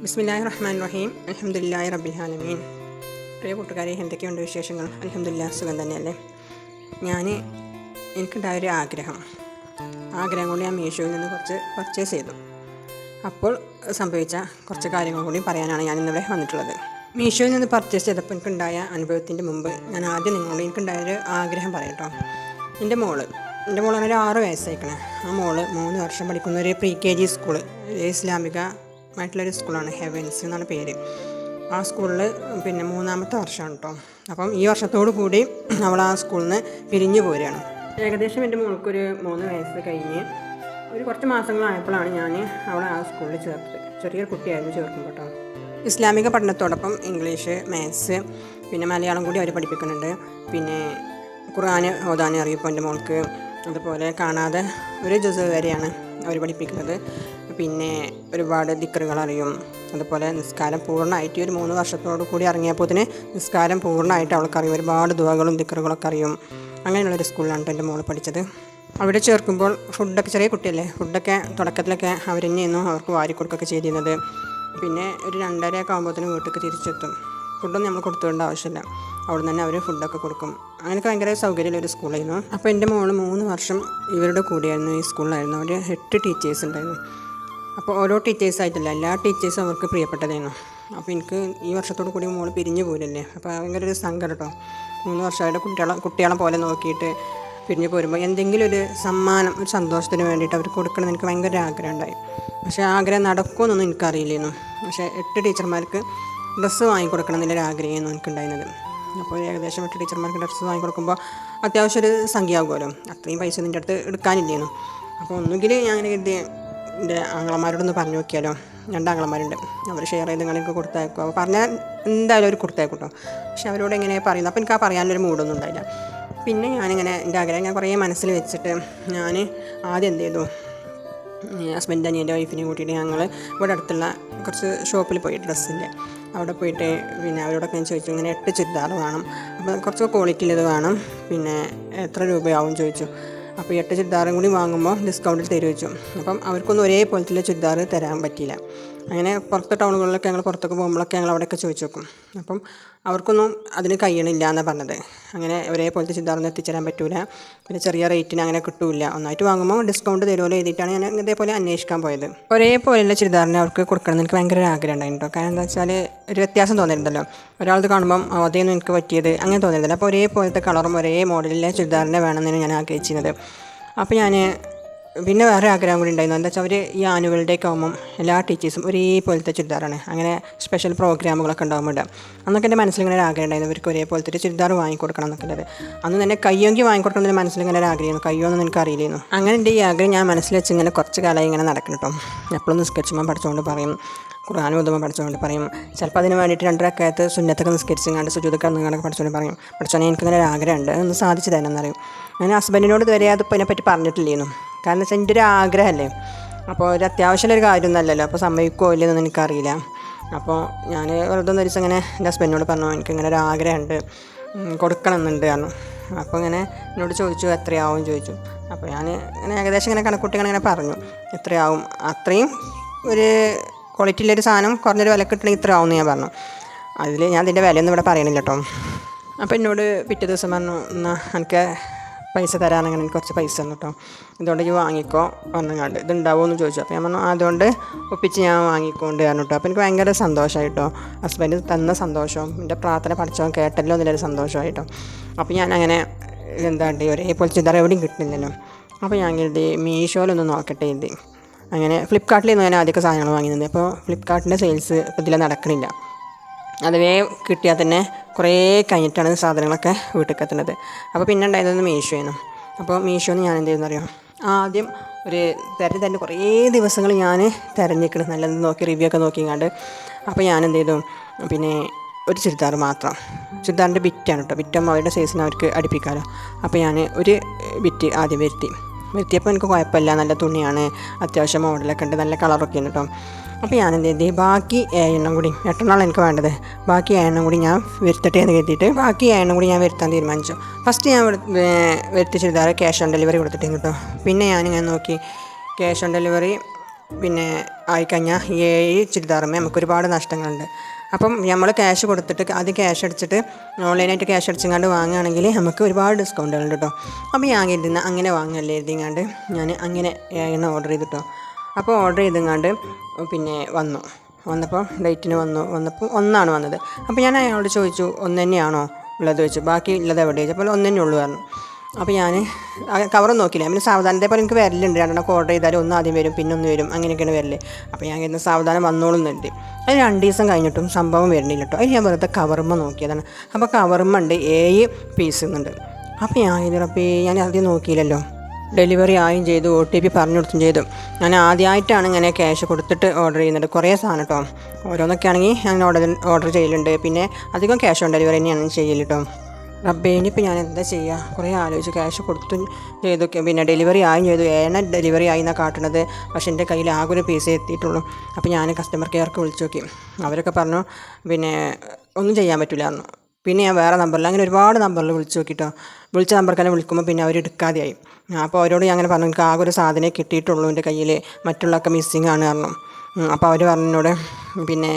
ബിസ്മില്ലാഹിർ റഹ്മാനിർ റഹീം. അൽഹംദുലില്ലാഹി റബ്ബിൽ ആലമീൻ. പ്രിയ കൂട്ടുകാരെ, എന്തൊക്കെയുണ്ട് വിശേഷങ്ങൾ? അൽഹംദുലില്ലാഹ്, സുഖം തന്നെയല്ലേ? എനിക്കുണ്ടായൊരു ആഗ്രഹം കൊണ്ട് ഞാൻ മീഷോയിൽ നിന്ന് കുറച്ച് പർച്ചേസ് ചെയ്തു. അപ്പോൾ സംഭവിച്ച കുറച്ച് കാര്യങ്ങൾ കൂടി പറയാനാണ് ഞാൻ ഇന്നിവിടെ വന്നിട്ടുള്ളത്. മീഷോയിൽ നിന്ന് പർച്ചേസ് ചെയ്തപ്പോൾ എനിക്കുണ്ടായ അനുഭവത്തിൻ്റെ മുമ്പ് ഞാൻ ആദ്യം നിങ്ങളോട് എനിക്കുണ്ടായൊരു ആഗ്രഹം പറയട്ടോ. എൻ്റെ മോൾ അങ്ങനെ 6 വയസ്സായിക്കണേ. ആ മോള് 3 വർഷം പഠിക്കുന്ന ഒരു pre-KG സ്കൂള്, ഇസ്ലാമികമായിട്ടുള്ളൊരു സ്കൂളാണ്, ഹെവൻസ് എന്നാണ് പേര്. ആ സ്കൂളിൽ 3ാമത്തെ വർഷമാണ് കേട്ടോ. അപ്പം ഈ വർഷത്തോടു കൂടി അവൾ ആ സ്കൂളിൽ നിന്ന് പിരിഞ്ഞു പോരുകയാണ്. ഏകദേശം എൻ്റെ മോൾക്കൊരു 3 വയസ്സ് കഴിഞ്ഞ് ഒരു കുറച്ച് മാസങ്ങളായപ്പോഴാണ് ഞാൻ അവളെ ആ സ്കൂളിൽ ചേർത്തത്. ചെറിയൊരു കുട്ടിയായിരുന്നു ചേർക്കുമ്പോൾ കേട്ടോ. ഇസ്ലാമിക പഠനത്തോടൊപ്പം ഇംഗ്ലീഷ്, മാത്സ്, മലയാളം കൂടി അവർ പഠിപ്പിക്കുന്നുണ്ട്. ഖുർആൻ ഓതാൻ അറിയും ഇപ്പോൾ എൻ്റെ മോൾക്ക്. അതുപോലെ കാണാതെ ഒരു ജുസ് വരെയാണ് അവർ പഠിപ്പിക്കുന്നത്. ഒരുപാട് ദിക്റുകൾ അറിയും. അതുപോലെ നിസ്കാരം പൂർണ്ണമായിട്ട് ഒരു 3 വർഷത്തോടു കൂടി ഇറങ്ങിയപ്പോൾ നിസ്കാരം പൂർണ്ണമായിട്ട് അവൾക്കറിയും. ഒരുപാട് ദുആകളും ദിക്റുകളൊക്കെ അറിയും. അങ്ങനെയുള്ളൊരു സ്കൂളിലാണ് എൻ്റെ മോൾ പഠിച്ചത്. അവിടെ ചേർക്കുമ്പോൾ ഫുഡൊക്കെ, ചെറിയ കുട്ടിയല്ലേ, ഫുഡൊക്കെ തുടക്കത്തിലൊക്കെ അവർ തന്നെയായിരുന്നു അവർക്ക് വാരിക്കൊടുക്കൊക്കെ ചെയ്തിരുന്നത്. ഒരു 2:30 ആകുമ്പോഴത്തേനും വീട്ടിലേക്ക് തിരിച്ചെത്തും. ഫുഡൊന്നും നമ്മൾ കൊടുത്തുകൊണ്ട് ആവശ്യമില്ല, അവിടെ നിന്ന് തന്നെ അവർ ഫുഡൊക്കെ കൊടുക്കും. അങ്ങനെയൊക്കെ ഭയങ്കര സൗകര്യമുള്ളൊരു സ്കൂളായിരുന്നു. അപ്പോൾ എൻ്റെ മോൾ 3 വർഷം ഇവരുടെ കൂടെയായിരുന്നു, ഈ സ്കൂളിലായിരുന്നു. അവർ 8 ടീച്ചേഴ്സ് ഉണ്ടായിരുന്നു. അപ്പോൾ ഓരോ ടീച്ചേഴ്സായിട്ടില്ല, എല്ലാ ടീച്ചേഴ്സും അവർക്ക് പ്രിയപ്പെട്ടതായിരുന്നു. അപ്പോൾ എനിക്ക് ഈ വർഷത്തോടു കൂടി മോൾ പിരിഞ്ഞു പോരല്ലേ, അപ്പോൾ ഭയങ്കര ഒരു സങ്കടം കേട്ടോ. 3 വർഷമായിട്ട് കുട്ടികളെ പോലെ നോക്കിയിട്ട് പിരിഞ്ഞു പോരുമ്പോൾ എന്തെങ്കിലും ഒരു സമ്മാനം, ഒരു സന്തോഷത്തിന് വേണ്ടിയിട്ട് അവർക്ക് കൊടുക്കണമെന്ന് എനിക്ക് ഭയങ്കര ആഗ്രഹം ഉണ്ടായി. പക്ഷേ ആഗ്രഹം നടക്കുമെന്നൊന്നും എനിക്കറിയില്ലായിരുന്നു. പക്ഷേ 8 ടീച്ചർമാർക്ക് ഡ്രസ്സ് വാങ്ങിക്കൊടുക്കണം എന്നുള്ളൊരു ആഗ്രഹമായിരുന്നു എനിക്കുണ്ടായിരുന്നത്. അപ്പോൾ ഏകദേശം 8 ടീച്ചർമാർക്ക് ഡ്രസ്സ് വാങ്ങിക്കൊടുക്കുമ്പോൾ അത്യാവശ്യം ഒരു സംഖ്യ ആകുമല്ലോ. അത്രയും പൈസ നിൻ്റെ അടുത്ത് എടുക്കാനില്ലായിരുന്നു. അപ്പോൾ ഒന്നുകിൽ ഞാൻ അങ്ങനെ കരുതി എൻ്റെ ആങ്ങളമാരോടൊന്ന് പറഞ്ഞു നോക്കിയാലോ. 2 ആങ്ങളമാരുണ്ട്, അവർ ഷെയർ ചെയ്ത് നിങ്ങൾക്ക് കൊടുത്തയക്കും. അപ്പോൾ പറഞ്ഞാൽ എന്തായാലും അവർ കൊടുത്തയക്കും കേട്ടോ. പക്ഷെ അവരോട് എങ്ങനെയാണ് പറയുന്നത്, അപ്പോൾ എനിക്ക് ആ പറയാനൊരു മൂഡൊന്നും ഉണ്ടായില്ല. ഞാനിങ്ങനെ എൻ്റെ ആഗ്രഹം ഞാൻ കുറേ മനസ്സിൽ വെച്ചിട്ട് ഞാൻ ആദ്യം എന്ത് ചെയ്തു, ഹസ്ബൻഡ് അനിയൻ്റെ വൈഫിനെ കൂട്ടിയിട്ട് ഞങ്ങൾ ഇവിടെ അടുത്തുള്ള കുറച്ച് ഷോപ്പിൽ പോയി, ഡ്രസ്സിൻ്റെ അവിടെ പോയിട്ട് അവരോടൊക്കെ ഞാൻ ചോദിച്ചു, ഇങ്ങനെ 8 ചുരിദാർ വേണം, അപ്പോൾ കുറച്ച് ക്വാളിറ്റിയിലത് വേണം, എത്ര രൂപയാവും ചോദിച്ചു. അപ്പോൾ 8 ചുരിദാറും കൂടി വാങ്ങുമ്പോൾ ഡിസ്കൗണ്ടിൽ തരുമോ ചോദിച്ചു. അപ്പം അവർക്കൊന്നും ഒരേപോലത്തെ ചുരിദാർ തരാൻ പറ്റിയില്ല. അങ്ങനെ പുറത്തെ ടൗണുകളിലൊക്കെ ഞങ്ങൾ പുറത്തൊക്കെ പോകുമ്പോഴൊക്കെ ഞങ്ങൾ അവിടെയൊക്കെ ചോദിച്ചു നോക്കും. അപ്പം അവർക്കൊന്നും അതിന് കഴിയണില്ല എന്നാണ് പറഞ്ഞത്. അങ്ങനെ ഒരേപോലത്തെ ചുരിദാറൊന്നും എത്തിച്ചേരാൻ പറ്റില്ല, ചെറിയ റേറ്റിന് അങ്ങനെ കിട്ടില്ല. ഒന്നായിട്ട് വാങ്ങുമ്പോൾ ഡിസ്കൗണ്ട് തരുമല്ലോ എഴുതിയിട്ടാണ് ഞാൻ ഇതേപോലെ അന്വേഷിക്കാൻ പോയത്. ഒരേപോലെയുള്ള ചുരിദാറിനെ അവർക്ക് കൊടുക്കണമെന്ന് എനിക്ക് ഭയങ്കര ആഗ്രഹം ഉണ്ടായിരുന്നു. കാരണം എന്താ വെച്ചാൽ ഒരു വ്യത്യാസം തോന്നിയിരുന്നല്ലോ. ഒരാളത് കാണുമ്പം അതേന്നും എനിക്ക് പറ്റിയത് അങ്ങനെ തോന്നിയിരുന്നില്ല. അപ്പോൾ ഒരേപോലത്തെ കളറും ഒരേ മോഡലിലെ ചുരിദാറിനെ വേണമെന്നാണ് ഞാൻ ആഗ്രഹിച്ചിരുന്നത്. അപ്പോൾ വേറെ ആഗ്രഹം കൂടി ഉണ്ടായിരുന്നു. എന്താ വെച്ചാൽ അവർ ഈ ആനുവൽ ഡേ ഒക്കെ ആകുമ്പം എല്ലാ ടീച്ചേഴ്സും ഒരേപോലത്തെ ചുരിദാറാണ്, അങ്ങനെ സ്പെഷ്യൽ പ്രോഗ്രാമുകളൊക്കെ ഉണ്ടാകുമ്പോൾ അന്നൊക്കെ എൻ്റെ മനസ്സിലിങ്ങനെ ഒരു ആഗ്രഹം ഉണ്ടായിരുന്നു, ഇവർക്ക് ഒരേപോലത്തെ ഒരു ചുരിദാർ വാങ്ങിക്കൊടുക്കണം എന്നൊക്കെ ഉള്ളത്. അന്ന് തന്നെ കയ്യൊങ്കി വാങ്ങിക്കൊടുക്കണം എന്നൊരു മനസ്സിലിങ്ങനെ ഒരു ആഗ്രഹമായിരുന്നു. കയ്യൊന്നും എനിക്ക് അറിയില്ലായിരുന്നു. അങ്ങനെ എൻ്റെ ഈ ആഗ്രഹം ഞാൻ മനസ്സിൽ വെച്ച് ഇങ്ങനെ കുറച്ച് കാലമായി ഇങ്ങനെ നടക്കണം കേട്ടോ. എപ്പോഴും നിസ്കരിച്ചുമ്പോൾ പഠിച്ചുകൊണ്ട് പറയും, ഖുർആൻ ഓതുമ്പോൾ പഠിച്ചുകൊണ്ട് പറയും. ചിലപ്പോൾ അതിന് വേണ്ടിയിട്ട് 2 റക്അത്ത് സുന്നത്തൊക്കെ നിസ്കരിച്ചങ്ങാണ്ട് സുജൂദൊക്കെ കടന്നുകൊണ്ട് പഠിച്ചുകൊണ്ട് പറയും, പഠിച്ചോനെ എനിക്കിങ്ങനെ ഒരു ആഗ്രഹമുണ്ട്, ഒന്ന് സാധിച്ചു തരാമെന്ന് പറയും. ഞാൻ ഹസ്ബൻഡിനോട് ഇതുവരെ അതിപ്പോൾ അതിനെപ്പറ്റി പറഞ്ഞിട്ടില്ലായിരുന്നു. കാരണം വെച്ചാൽ എൻ്റെ ഒരു ആഗ്രഹമല്ലേ, അപ്പോൾ ഒരു അത്യാവശ്യമുള്ളൊരു കാര്യമൊന്നുമല്ലല്ലോ, അപ്പോൾ സമ്മതിക്കുമോ ഇല്ലെന്നൊന്നും എനിക്കറിയില്ല. അപ്പോൾ ഞാൻ വെറുതെ ഒരു ദിവസം ഇങ്ങനെ എൻ്റെ ഹസ്ബൻഡിനോട് പറഞ്ഞു, എനിക്കിങ്ങനെ ഒരു ആഗ്രഹമുണ്ട്, കൊടുക്കണം എന്നുണ്ട് പറഞ്ഞു. അപ്പോൾ ഇങ്ങനെ എന്നോട് ചോദിച്ചു എത്രയാവും ചോദിച്ചു. അപ്പോൾ ഞാൻ ഇങ്ങനെ ഏകദേശം ഇങ്ങനെ കണക്കൂട്ടിങ്ങനെ പറഞ്ഞു, എത്രയാവും, അത്രയും ഒരു ക്വാളിറ്റിയിലൊരു സാധനം കുറഞ്ഞൊരു വില കിട്ടണമെങ്കിൽ ഇത്ര ആവുമെന്ന് ഞാൻ പറഞ്ഞു. ഞാൻ അതിൻ്റെ വിലയൊന്നും ഇവിടെ പറയണില്ല കേട്ടോ. അപ്പോൾ എന്നോട് പിറ്റേ ദിവസം പറഞ്ഞു, എന്നാൽ എനിക്ക് പൈസ തരാനങ്ങനെ എനിക്ക് കുറച്ച് പൈസ തന്നു കേട്ടോ, ഇതുകൊണ്ട് ഈ വാങ്ങിക്കോ പറഞ്ഞങ്ങാണ്ട്, ഇതുണ്ടാവുമോ എന്ന് ചോദിച്ചു. അപ്പോൾ ഞാൻ പറഞ്ഞു അതുകൊണ്ട് ഒപ്പിച്ച് ഞാൻ വാങ്ങിക്കൊണ്ട് പറഞ്ഞു കേട്ടോ. അപ്പോൾ എനിക്ക് ഭയങ്കര സന്തോഷമായിട്ടോ, ഹസ്ബൻഡ് തന്ന സന്തോഷവും എൻ്റെ പ്രാർത്ഥന പഠിച്ചോ കേട്ടല്ലോ എന്നുള്ളൊരു സന്തോഷമായിട്ടോ. അപ്പോൾ ഞാനങ്ങനെ ഒരേപോലെ ചുരിദാർ എവിടെയും കിട്ടുന്നില്ലല്ലോ. അപ്പോൾ ഞാൻ കരുതി മീഷോയിലൊന്ന് നോക്കട്ടെ എഴുതി. അങ്ങനെ ഫ്ലിപ്കാർട്ടിൽ ഞാൻ ആദ്യമൊക്കെ സാധനങ്ങൾ വാങ്ങിയിരുന്നത്. അപ്പോൾ ഫ്ലിപ്കാർട്ടിൻ്റെ സെയിൽസ് ഇപ്പോൾ ഇതിൽ നടക്കണില്ല. അതുവേ കിട്ടിയാൽ തന്നെ കുറേ കഴിഞ്ഞിട്ടാണ് സാധനങ്ങളൊക്കെ വീട്ടിലേക്ക് എത്തുന്നത്. അപ്പോൾ ഉണ്ടായതൊന്ന് മീഷോയാണ്. അപ്പോൾ മീഷോന്ന് ഞാൻ എന്ത് ചെയ്യുന്നറിയോ, ആദ്യം ഒരു തന്നെ കുറേ ദിവസങ്ങൾ ഞാൻ തിരഞ്ഞിക്കണം, നല്ലത് നോക്കി റിവ്യൂ ഒക്കെ നോക്കിങ്ങാണ്ട്. അപ്പോൾ ഞാൻ എന്ത് ചെയ്തു, ഒരു ചുരിദാർ മാത്രം, ചുരിദാറിൻ്റെ ബിറ്റാണ് കേട്ടോ, ബിറ്റാകുമ്പോൾ അവരുടെ സൈസിന് അവർക്ക് അടുപ്പിക്കാമല്ലോ. അപ്പോൾ ഞാൻ ഒരു ബിറ്റ് ആദ്യം വരുത്തിയപ്പോൾ എനിക്ക് കുഴപ്പമില്ല, നല്ല തുണിയാണ്, അത്യാവശ്യം മോഡലൊക്കെ ഉണ്ട്, നല്ല കളറൊക്കെ ഉണ്ട് കേട്ടോ. അപ്പോൾ ഞാൻ എന്ത് ചെയ്തു, ബാക്കി 7 എണ്ണം കൂടി, 8 എണ്ണമാണ് എനിക്ക് വേണ്ടത്, ബാക്കി 7 എണ്ണം കൂടി ഞാൻ വരുത്തട്ടെ എന്ന് കരുതിയിട്ട് ബാക്കി 7 എണ്ണം കൂടി ഞാൻ വരുത്താൻ തീരുമാനിച്ചു. ഫസ്റ്റ് ഞാൻ വരുത്തി ചുരിദാർ ക്യാഷ് ഓൺ ഡെലിവറി കൊടുത്തിട്ടുണ്ട് കേട്ടോ. ഞാനിങ്ങനെ നോക്കി ക്യാഷ് ഓൺ ഡെലിവറി പിന്നെ ആയിക്കഴിഞ്ഞാൽ 7 ചുരിദാറുമേ നമുക്ക് ഒരുപാട് നഷ്ടങ്ങളുണ്ട്. അപ്പം നമ്മൾ ക്യാഷ് കൊടുത്തിട്ട് ആദ്യം ക്യാഷ് അടിച്ചിട്ട് ഓൺലൈനായിട്ട് ക്യാഷ് അടിച്ചങ്ങാണ്ട് വാങ്ങുകയാണെങ്കിൽ നമുക്ക് ഒരുപാട് ഡിസ്കൗണ്ടുകളുണ്ട് കേട്ടോ. അപ്പോൾ ഞാൻ കരുതുന്ന അങ്ങനെ വാങ്ങല്ലേ എഴുതിങ്ങാണ്ട് ഞാൻ അങ്ങനെ 7 ഓർഡർ ചെയ്തിട്ടോ. അപ്പോൾ ഓർഡർ ചെയ്തെങ്ങാണ്ട് പിന്നെ വന്നപ്പോൾ ഡേറ്റിന് വന്നപ്പോൾ 1 വന്നത്. അപ്പോൾ ഞാൻ അയാളോട് ചോദിച്ചു, 1 തന്നെയാണോ ഉള്ളത് ചോദിച്ചു. ബാക്കി ഉള്ളത് എവിടെ ചോദിച്ചു. അപ്പോൾ 1 തന്നെ ഉള്ളൂ പറഞ്ഞു. അപ്പോൾ ഞാൻ കവറും നോക്കില്ല. പിന്നെ സാവധാനത്തെ പോലെ എനിക്ക് വരലുണ്ട്. 2 ഓർഡർ ചെയ്താലും 1 ആദ്യം വരും, പിന്നെ 1 വരും, അങ്ങനെയൊക്കെയാണ് വരല്. അപ്പോൾ ഞാൻ കരുതുന്ന സാവധാനം വന്നോളും എന്നുണ്ട്. അത് 2 ദിവസം കഴിഞ്ഞിട്ടും സംഭവം വരുന്നില്ല കേട്ടോ. അത് ഞാൻ വെറുതെ കവറുമ്മ നോക്കിയതാണ്. അപ്പോൾ കവറുമ്മ ഉണ്ട് 7 പീസ് എന്നുണ്ട്. അപ്പോൾ ഞാൻ ആദ്യം നോക്കിയില്ലല്ലോ. ഡെലിവറി ആയും ചെയ്തു, OTP പറഞ്ഞു കൊടുത്തും ചെയ്തു. ഞാൻ ആദ്യമായിട്ടാണ് ഇങ്ങനെ ക്യാഷ് കൊടുത്തിട്ട് ഓർഡർ ചെയ്യുന്നത്. കുറേ സാധനം കേട്ടോ. ഓരോന്നൊക്കെ ആണെങ്കിൽ ഞാൻ ഓർഡർ ചെയ്യലുണ്ട്. പിന്നെ അധികം ക്യാഷ് ഓൺ ഡെലിവറി തന്നെയാണ് ചെയ്യൽ കേട്ടോ. റബ്ബേ, ഇനിയിപ്പോൾ ഞാൻ എന്താ ചെയ്യുക? കുറേ ആലോചിച്ച് ക്യാഷ് കൊടുത്തും ചെയ്തു, പിന്നെ ഡെലിവറി ആയും ചെയ്തു. 7 ഡെലിവറി ആയി എന്നാണ് കാട്ടുന്നത്. പക്ഷേ എൻ്റെ കയ്യിൽ ആകെ ഒരു പീസേ എത്തിയിട്ടുള്ളൂ. അപ്പോൾ ഞാൻ കസ്റ്റമർ കെയർക്ക് വിളിച്ചു നോക്കി. അവരൊക്കെ പറഞ്ഞു പിന്നെ ഒന്നും ചെയ്യാൻ പറ്റില്ല പറഞ്ഞു. പിന്നെ ഞാൻ വേറെ നമ്പറിൽ അങ്ങനെ ഒരുപാട് നമ്പറിൽ വിളിച്ച് നോക്കിയിട്ടോ. വിളിച്ച നമ്പർക്ക് തന്നെ വിളിക്കുമ്പോൾ പിന്നെ അവർ എടുക്കാതെയായി. അപ്പോൾ അവരോട് ഞാൻ അങ്ങനെ പറഞ്ഞു, എനിക്ക് ആകെ ഒരു സാധനമേ കിട്ടിയിട്ടുള്ളൂ എൻ്റെ കയ്യിൽ, മറ്റുള്ളതൊക്കെ മിസ്സിങ് ആണ് പറഞ്ഞു. അപ്പോൾ അവർ പറഞ്ഞോട് പിന്നെ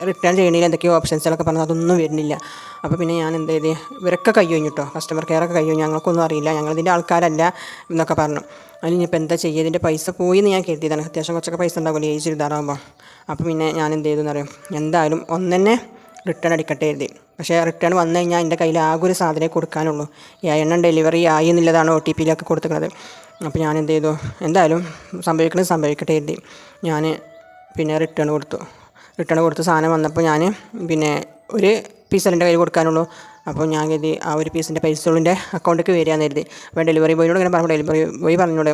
റിട്ടേൺ ചെയ്യണമെങ്കിൽ എന്തൊക്കെയോ ഓപ്ഷൻസുകളൊക്കെ പറഞ്ഞു, അതൊന്നും വരുന്നില്ല. അപ്പോൾ പിന്നെ ഞാൻ എന്ത് ചെയ്ത്, ഇവരൊക്കെ കഴിഞ്ഞു കേട്ടോ, കസ്റ്റമർ കെയറൊക്കെ കഴിഞ്ഞു, ഞങ്ങൾക്കൊന്നും അറിയില്ല, ഞങ്ങളിതിൻ്റെ ആൾക്കാരല്ല എന്നൊക്കെ പറഞ്ഞു. അതിനിപ്പോൾ എന്താ ചെയ്യുക, ഇതിൻ്റെ പൈസ പോയി എന്ന് ഞാൻ കരുതിയതാണ്. അത്യാവശ്യം കുറച്ചൊക്കെ പൈസ ഉണ്ടാവില്ലേ ഈ ചുരിദാറാകുമ്പോൾ. അപ്പോൾ പിന്നെ ഞാൻ എന്ത് ചെയ്തു എന്നറിയാം, എന്തായാലും 1 തന്നെ റിട്ടേൺ അടിക്കട്ടെ എഴുതി. പക്ഷേ റിട്ടേൺ വന്നു കഴിഞ്ഞാൽ എൻ്റെ കയ്യിൽ ആകെ ഒരു സാധനമേ കൊടുക്കാനുള്ളൂ. 7 ഡെലിവറി ആയി എന്നുള്ളതാണ് OTPയിലൊക്കെ കൊടുത്തിട്ടുള്ളത്. അപ്പോൾ ഞാൻ എന്ത് ചെയ്തു, എന്തായാലും സംഭവിക്കട്ടെ എഴുതി. ഞാൻ പിന്നെ റിട്ടേൺ കൊടുത്ത് സാധനം വന്നപ്പോൾ ഞാൻ പിന്നെ ഒരു പീസ് എൻ്റെ കയ്യിൽ കൊടുക്കാനുള്ളൂ. അപ്പോൾ ഞാൻ കരുതി ആ ഒരു പീസിൻ്റെ പൈസ എൻ്റെ അക്കൗണ്ടിലേക്ക് വരികയെന്ന് കരുതി. അപ്പോൾ ഡെലിവറി ബോയിനോട് ഇങ്ങനെ പറഞ്ഞു, ഡെലിവറി ബോയ് പറഞ്ഞോട്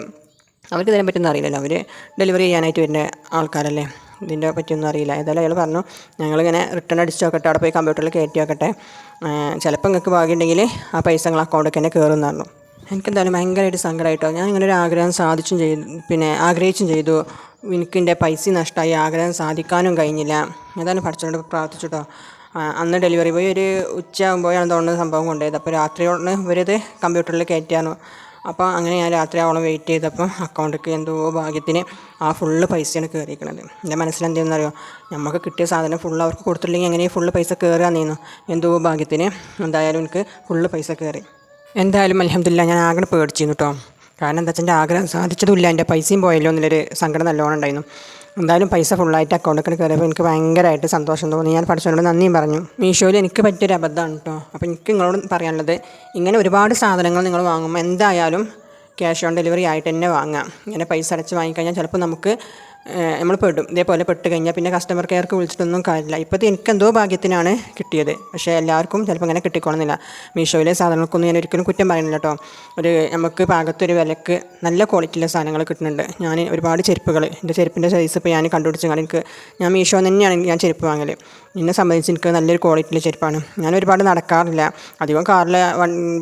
അവർക്ക് ഇതിനെ പറ്റിയൊന്നും അറിയില്ലല്ലോ, അവർ ഡെലിവറി ചെയ്യാനായിട്ട് വരുന്ന ആൾക്കാരല്ലേ, ഇതിൻ്റെ പറ്റിയൊന്നും അറിയില്ല. ഏതായാലും അയാൾ പറഞ്ഞു, ഞങ്ങളിങ്ങനെ റിട്ടേൺ അടിച്ച് നോക്കട്ടെ, അവിടെ പോയി കമ്പ്യൂട്ടറിൽ കയറ്റി നോക്കട്ടെ, ചിലപ്പോൾ നിങ്ങൾക്ക് ഭാഗ്യമുണ്ടെങ്കിൽ ആ പൈസ നിങ്ങൾ അക്കൗണ്ടിലേക്ക് തന്നെ കയറുമെന്ന് പറഞ്ഞു. എനിക്കെന്തായാലും ഭയങ്കരമായിട്ട് സങ്കടമായിട്ടോ. ഞാൻ ഇങ്ങനെ ഒരു ആഗ്രഹം സാധിച്ചും ചെയ്തു, പിന്നെ ആഗ്രഹിച്ചും ചെയ്തു. എനിക്കെൻ്റെ പൈസ നഷ്ടമായി, ആഗ്രഹം സാധിക്കാനും കഴിഞ്ഞില്ല. ഏതായാലും പഠിച്ചുകൊണ്ട് പ്രാർത്ഥിച്ചിട്ടോ. അന്ന് ഡെലിവറി ബോയ് ഒരു ഉച്ചയാകുമ്പോഴാണ് തോന്നുന്നത് സംഭവം കൊണ്ടുപോയത്. അപ്പോൾ രാത്രിയോടെ ഇവരിത് കമ്പ്യൂട്ടറിൽ കയറ്റിയാണ്. അപ്പോൾ അങ്ങനെ ഞാൻ രാത്രി ആവോളം വെയിറ്റ് ചെയ്തപ്പോൾ അക്കൗണ്ടിലേക്ക് എന്തോ ഭാഗ്യത്തിന് ആ ഫുള്ള് പൈസയാണ് കയറിയിരിക്കുന്നത്. എൻ്റെ മനസ്സിലെന്തെന്ന് അറിയോ, നമുക്ക് കിട്ടിയ സാധനം ഫുള്ള് അവർക്ക് കൊടുത്തില്ലെങ്കിൽ എങ്ങനെ ഫുള്ള് പൈസ കയറുകയെന്നു. എന്തോ ഭാഗ്യത്തിന് എന്തായാലും എനിക്ക് ഫുള്ള് പൈസ കയറി. എന്തായാലും അൽഹംദുലില്ലാ, ഞാൻ ആകെ പേടിച്ചിരുന്നു കേട്ടോ. കാരണം എന്താ വെച്ചാൽ എൻ്റെ ആഗ്രഹം സാധിച്ചതുമില്ല, എൻ്റെ പൈസയും പോയല്ലോ എന്നുള്ളൊരു സങ്കടം നല്ലോണം ഉണ്ടായിരുന്നു. എന്തായാലും പൈസ ഫുള്ളായിട്ട് അക്കൗണ്ടിൽ കയറിയപ്പോൾ എനിക്ക് ഭയങ്കരമായിട്ട് സന്തോഷം തോന്നി. ഞാൻ പഠിച്ചവരോട് നന്ദിയും പറഞ്ഞു. മീഷോയിൽ എനിക്ക് പറ്റിയൊരു അബദ്ധമാണ് കേട്ടോ. അപ്പോൾ എനിക്ക് നിങ്ങളോട് പറയാനുള്ളത്, ഇങ്ങനെ ഒരുപാട് സാധനങ്ങൾ നിങ്ങൾ വാങ്ങുമ്പോൾ എന്തായാലും ക്യാഷ് ഓൺ ഡെലിവറി ആയിട്ട് തന്നെ വാങ്ങാം. ഇങ്ങനെ പൈസ അടച്ച് വാങ്ങിക്കഴിഞ്ഞാൽ ചിലപ്പോൾ നമുക്ക് നമ്മൾ പെടും. ഇതേപോലെ പെട്ട് കഴിഞ്ഞാൽ പിന്നെ കസ്റ്റമർ കെയർക്ക് വിളിച്ചിട്ടൊന്നും കാര്യമില്ല. ഇപ്പോഴത്തെ എനിക്കെന്തോ ഭാഗ്യത്തിനാണ് കിട്ടിയത്. പക്ഷേ എല്ലാവർക്കും ചിലപ്പോൾ അങ്ങനെ കിട്ടിക്കോണമെന്നില്ല. മീഷോയിലെ സാധനങ്ങൾക്കൊന്നും ഞാൻ ഒരിക്കലും കുറ്റം പറയുന്നില്ല കേട്ടോ. നമുക്ക് പാകത്തൊരു വിലക്ക് നല്ല ക്വാളിറ്റിയിലെ സാധനങ്ങൾ കിട്ടുന്നുണ്ട്. ഞാൻ ഒരുപാട് ചെരുപ്പുകൾ, എൻ്റെ ചെരുപ്പിൻ്റെ സൈസ് ഇപ്പോൾ ഞാൻ കണ്ടുപിടിച്ച് ഞാൻ മീഷോ തന്നെയാണ് ഞാൻ ചെരുപ്പ് വാങ്ങൽ. എന്നെ സംബന്ധിച്ച് എനിക്ക് നല്ലൊരു ക്വാളിറ്റിയിലെ ചെരുപ്പാണ്. ഞാൻ ഒരുപാട് നടക്കാറില്ല, അധികം കാറിൽ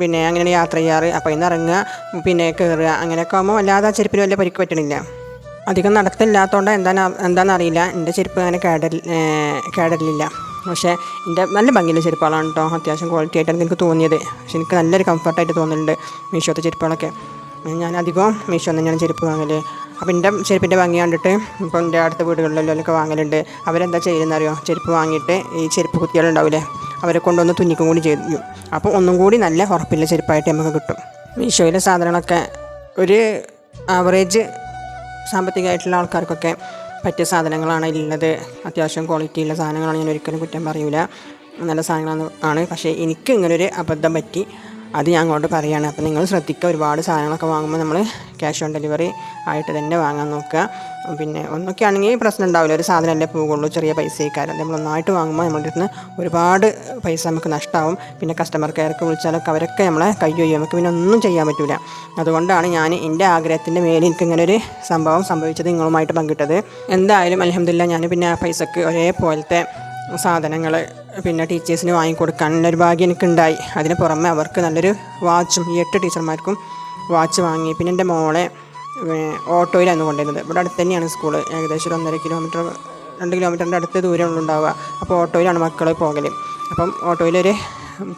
പിന്നെ അങ്ങനെയാണ് യാത്ര ചെയ്യാറ്. അപ്പോൾ ഇന്ന് ഇറങ്ങുക പിന്നെ കയറുക അങ്ങനെയൊക്കെ ആകുമ്പോൾ അല്ലാതെ ആ ചെരുപ്പിന് വലിയ പരിക്ക് പറ്റണില്ല. അധികം നടത്തില്ലാത്തതുകൊണ്ട് എന്താണെന്നറിയില്ല, എൻ്റെ ചെരുപ്പ് അങ്ങനെ കേടലില്ല. പക്ഷേ എൻ്റെ നല്ല ഭംഗിയുള്ള ചെരുപ്പുകളാണ് കേട്ടോ, അത്യാവശ്യം ക്വാളിറ്റി ആയിട്ടാണ് എനിക്ക് തോന്നിയത്. പക്ഷേ എനിക്ക് നല്ലൊരു കംഫർട്ടായിട്ട് തോന്നുന്നുണ്ട് മീഷോത്തെ ചെരുപ്പുകളൊക്കെ. ഞാൻ അധികം മീഷോ തന്നെയാണ് ചെരുപ്പ് വാങ്ങൽ. അപ്പോൾ എൻ്റെ ചെരുപ്പിൻ്റെ ഭംഗി കണ്ടിട്ട് ഇപ്പോൾ എൻ്റെ അടുത്ത വീടുകളിലൊക്കെ വാങ്ങലുണ്ട്. അവരെന്താ ചെയ്യുന്നറിയോ, ചെരുപ്പ് വാങ്ങിയിട്ട് ഈ ചെരുപ്പ് കുത്തികളുണ്ടാവില്ലേ, അവരെ കൊണ്ടൊന്ന് തുന്നിക്കും കൂടി ചെയ്യും. അപ്പോൾ ഒന്നും കൂടി നല്ല ഉറപ്പില്ല ചെരുപ്പായിട്ട് നമുക്ക് കിട്ടും. മീഷോയിലെ സാധനങ്ങളൊക്കെ ഒരു ആവറേജ് സാമ്പത്തികമായിട്ടുള്ള ആൾക്കാർക്കൊക്കെ പറ്റിയ സാധനങ്ങളാണ് ഉള്ളത്. അത്യാവശ്യം ക്വാളിറ്റിയുള്ള സാധനങ്ങളാണ്, ഞാൻ ഒരിക്കലും കുറ്റം പറയൂല, നല്ല സാധനങ്ങളാണ്. പക്ഷേ എനിക്ക് ഇങ്ങനൊരു അബദ്ധം പറ്റി, അത് ഞാൻ അങ്ങോട്ട് പറയുകയാണ്. അപ്പോൾ നിങ്ങൾ ശ്രദ്ധിക്കുക, ഒരുപാട് സാധനങ്ങളൊക്കെ വാങ്ങുമ്പോൾ നമ്മൾ ക്യാഷ് ഓൺ ഡെലിവറി ആയിട്ട് തന്നെ വാങ്ങാൻ നോക്കുക. പിന്നെ ഒന്നൊക്കെ ആണെങ്കിൽ പ്രശ്നം ഉണ്ടാവില്ല, ഒരു സാധനമല്ലേ പോകുള്ളൂ, ചെറിയ പൈസയ്ക്കാരം. നമ്മൾ ഒന്നായിട്ട് വാങ്ങുമ്പോൾ നമ്മളുടെ അടുത്ത് ഒരുപാട് പൈസ നമുക്ക് നഷ്ടമാവും. പിന്നെ കസ്റ്റമർ കെയർക്ക് വിളിച്ചാലൊക്കെ അവരൊക്കെ നമ്മളെ കയ്യൊയ്യും, നമുക്ക് പിന്നെ ഒന്നും ചെയ്യാൻ പറ്റില്ല. അതുകൊണ്ടാണ് ഞാൻ എൻ്റെ ആഗ്രഹത്തിൻ്റെ മേലെ എനിക്ക് ഇങ്ങനെ ഒരു സംഭവം സംഭവിച്ചത് നിങ്ങളുമായിട്ട് പങ്കിട്ടത്. എന്തായാലും അൽഹംദുലില്ലാ, ഞാൻ പിന്നെ ആ പൈസക്ക് ഒരേപോലത്തെ സാധനങ്ങൾ പിന്നെ ടീച്ചേഴ്സിന് വാങ്ങിക്കൊടുക്കാനുള്ളൊരു ഭാഗ്യം എനിക്കുണ്ടായി. അതിന് പുറമെ അവർക്ക് നല്ലൊരു വാച്ചും, ഈ 8 ടീച്ചർമാർക്കും വാച്ച് വാങ്ങി. പിന്നെ എൻ്റെ മോളെ ഓട്ടോയിലാണ് കൊണ്ടുവരുന്നത്. ഇവിടെ അടുത്ത് തന്നെയാണ് സ്കൂൾ, ഏകദേശം ഒരു 1.5 കിലോമീറ്റർ 2 കിലോമീറ്ററിൻ്റെ അടുത്ത് ദൂരമുള്ള ഉണ്ടാവുക. അപ്പോൾ ഓട്ടോയിലാണ് മക്കൾ പോകൽ. അപ്പം ഓട്ടോയിലൊരു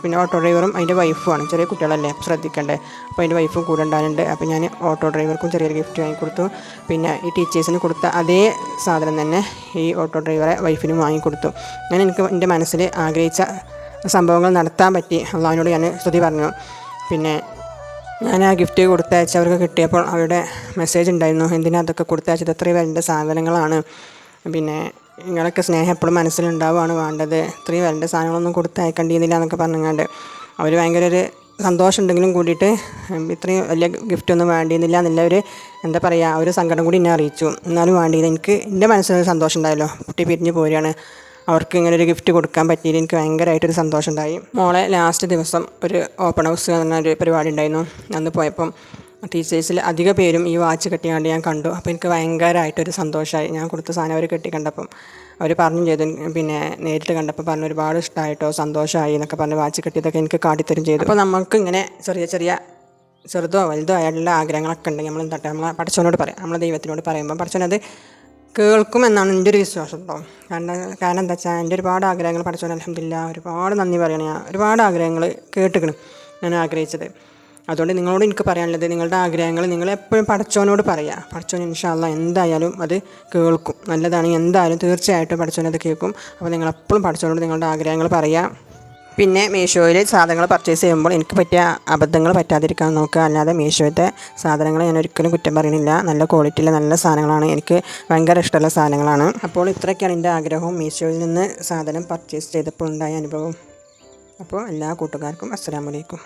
പിന്നെ ഓട്ടോ ഡ്രൈവറും അതിൻ്റെ വൈഫുമാണ്, ചെറിയ കുട്ടികളല്ലേ ശ്രദ്ധിക്കണ്ടേ, അപ്പോൾ അതിൻ്റെ വൈഫും കൂടെ ഉണ്ടാകുന്നുണ്ട്. അപ്പോൾ ഞാൻ ഓട്ടോ ഡ്രൈവർക്കും ചെറിയൊരു ഗിഫ്റ്റ് വാങ്ങിക്കൊടുത്തു. പിന്നെ ഈ ടീച്ചേഴ്സിന് കൊടുത്ത അതേ സാധനം തന്നെ ഈ ഓട്ടോ ഡ്രൈവറെ വൈഫിനും വാങ്ങിക്കൊടുത്തു. എനിക്ക് എൻ്റെ മനസ്സിൽ ആഗ്രഹിച്ച സംഭവങ്ങൾ നടത്താൻ പറ്റി. അള്ളാഹിനോട് ഞാൻ സ്തുതി പറഞ്ഞു. പിന്നെ ഞാൻ ആ ഗിഫ്റ്റ് കൊടുത്തയച്ചവർക്ക് കിട്ടിയപ്പോൾ അവരുടെ മെസ്സേജ് ഉണ്ടായിരുന്നു, എന്തിനാ അതൊക്കെ കൊടുത്തയച്ചത്, എത്രയും വരേണ്ട സാധനങ്ങളാണ്, പിന്നെ നിങ്ങളൊക്കെ സ്നേഹം എപ്പോഴും മനസ്സിലുണ്ടാവുകയാണ് വേണ്ടത്, ഇത്രയും വരേണ്ട സാധനങ്ങളൊന്നും കൊടുത്തയക്കേണ്ടിയിരുന്നില്ല എന്നൊക്കെ പറഞ്ഞങ്ങാണ്ട് അവർ ഭയങ്കര ഒരു സന്തോഷം ഉണ്ടെങ്കിലും കൂടിയിട്ട് ഇത്രയും വലിയ ഗിഫ്റ്റൊന്നും വേണ്ടിയിരുന്നില്ല എന്നുള്ള ഒരു എന്താ പറയുക ഒരു സങ്കടം കൂടി എന്നെ അറിയിച്ചു. എന്നാലും വേണ്ടിയില്ല, എനിക്ക് എൻ്റെ മനസ്സിലൊരു സന്തോഷം ഉണ്ടായല്ലോ, കുട്ടി പിരിഞ്ഞ് പോരുകയാണ്, അവർക്ക് ഇങ്ങനെ ഒരു ഗിഫ്റ്റ് കൊടുക്കാൻ പറ്റിയത് എനിക്ക് ഭയങ്കരമായിട്ടൊരു സന്തോഷം ഉണ്ടായി. മോളെ ലാസ്റ്റ് ദിവസം ഒരു ഓപ്പൺ ഹൗസ് എന്ന ഒരു പരിപാടി ഉണ്ടായിരുന്നു. അന്ന് പോയപ്പം ടീച്ചേഴ്സിൽ അധിക പേരും ഈ വാച്ച് കെട്ടിയാണ്ട് ഞാൻ കണ്ടു. അപ്പോൾ എനിക്ക് ഭയങ്കരമായിട്ടൊരു സന്തോഷമായി. ഞാൻ കൊടുത്ത സാധനം അവർ കെട്ടി കണ്ടപ്പം അവർ പറഞ്ഞു ചെയ്തു, പിന്നെ നേരിട്ട് കണ്ടപ്പോൾ പറഞ്ഞു ഒരുപാട് ഇഷ്ടമായിട്ടോ സന്തോഷമായി എന്നൊക്കെ പറഞ്ഞ് വാച്ച് കെട്ടിയതൊക്കെ എനിക്ക് കാട്ടിത്തരും ചെയ്തു. അപ്പോൾ നമുക്ക് ഇങ്ങനെ ചെറുതോ വലുതോ ആയിട്ടുള്ള ആഗ്രഹങ്ങളൊക്കെ ഉണ്ടെങ്കിൽ നമ്മൾ എന്താ നമ്മളെ പഠിച്ചവനോട് പറയാം, നമ്മളെ ദൈവത്തിനോട് പറയുമ്പോൾ പഠിച്ചവനത് കേൾക്കുമെന്നാണ് എൻ്റെ ഒരു വിശ്വാസം കേട്ടോ. കാരണം എന്താ വെച്ചാൽ എൻ്റെ ഒരുപാട് ആഗ്രഹങ്ങൾ പഠിച്ചവൻ അൽഹംദുലില്ലാ ഒരുപാട് നന്ദി പറയണം. ഞാൻ ഒരുപാട് ആഗ്രഹങ്ങൾ കേട്ടിക്കണം ഞാൻ ആഗ്രഹിച്ചത്. അതുകൊണ്ട് നിങ്ങളോട് എനിക്ക് പറയാനുള്ളത്, നിങ്ങളുടെ ആഗ്രഹങ്ങൾ നിങ്ങളെപ്പോഴും പഠിച്ചവനോട് പറയുക. പഠിച്ചവൻ ഇൻഷാ അല്ലാഹ് എന്തായാലും അത് കേൾക്കും. നല്ലതാണെങ്കിൽ എന്തായാലും തീർച്ചയായിട്ടും പഠിച്ചവനത് കേൾക്കും. അപ്പോൾ നിങ്ങളെപ്പോഴും പഠിച്ചവനോട് നിങ്ങളുടെ ആഗ്രഹങ്ങൾ പറയുക. പിന്നെ മീഷോയിൽ സാധനങ്ങൾ പർച്ചേസ് ചെയ്യുമ്പോൾ എനിക്ക് പറ്റിയ അബദ്ധങ്ങൾ പറ്റാതിരിക്കാൻ നോക്കുക. അല്ലാതെ മീഷോയിലത്തെ സാധനങ്ങൾ ഞാൻ ഒരിക്കലും കുറ്റം പറയുന്നില്ല. നല്ല ക്വാളിറ്റിയിലെ നല്ല സാധനങ്ങളാണ്, എനിക്ക് ഭയങ്കര ഇഷ്ടമുള്ള സാധനങ്ങളാണ്. അപ്പോൾ ഇത്രയൊക്കെയാണ് എൻ്റെ ആഗ്രഹവും മീഷോയിൽ നിന്ന് സാധനം പർച്ചേസ് ചെയ്തപ്പോൾ ഉണ്ടായ അനുഭവം. അപ്പോൾ എല്ലാ കൂട്ടുകാർക്കും അസ്സലാമു അലൈക്കും.